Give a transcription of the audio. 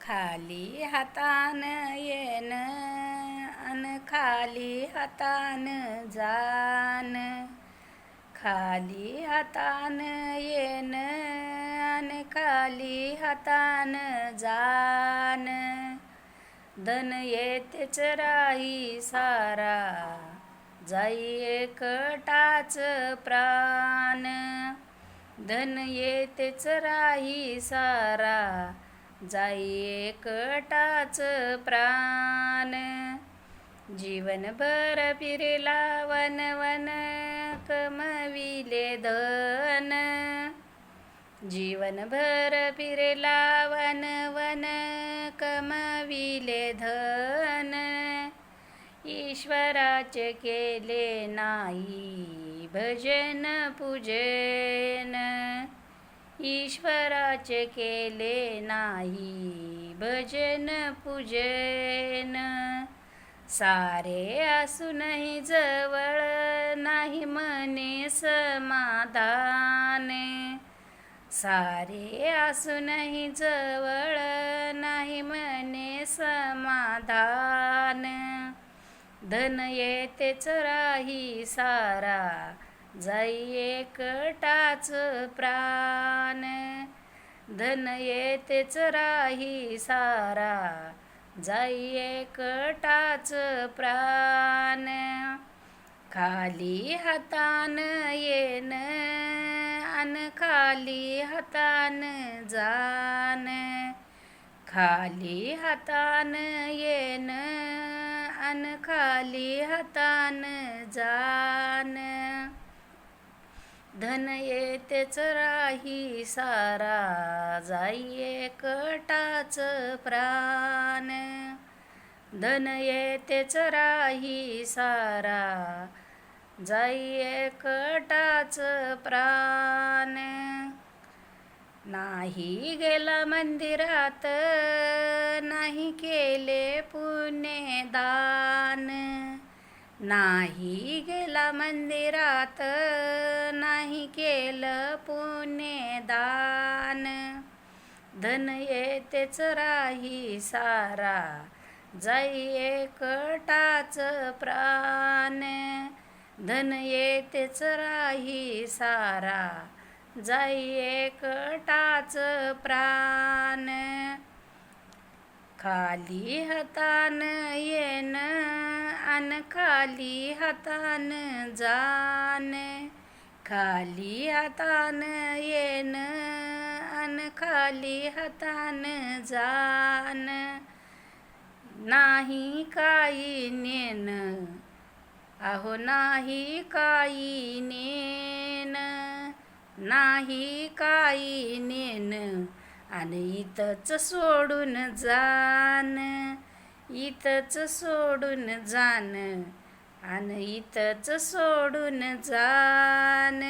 खाली हातान येन अन खाली हातान जान, खाली हातान येन अन खाली हातान जान, धन येतेच राही सारा जाई एकटाच प्राण, धन येतेच राही सारा जाई एकटाच प्राण, जीवनभर फिरला वन वन कमविले धन, जीवनभर फिरला वन वन कमविले धन, ईश्वराचे केले नाही भजन पूजन, ईश्वराचे केले नाही भजन पूजन, सारे असूनही जवळ नाही मने समाधान, सारे असूनही जवळ नाही मने समाधान, धन येतेच राही सारा जाई एकटाच प्राण, धन येतेच राही सारा जाई एकटाच प्राण, खाली हातान येन अन खाली हातान जान, खाली हातान येन अन खाली हातान जान, धन येतेच राही सारा जाई एकटाच प्राण, धन येतेच राही सारा जाई एकटाच प्राण, नाही गेला मंदिरात नाही केले पुण्यदान, नाही गेला मंदिरात नाही केलं पुण्यदान, धन येतेच राही सारा जाई एकटाच प्राण, धन येतेच राही सारा जाई एकटाच प्राण, खाली हातान येन अन खाली हातान जान, खाली हातान येन अन खाली हातान जान, नाही काही नेन अहो नाही काही नेन, नाही काही नेन आणि इथंच सोडून जान, इथंच सोडून जान आणि इथंच सोडून जान.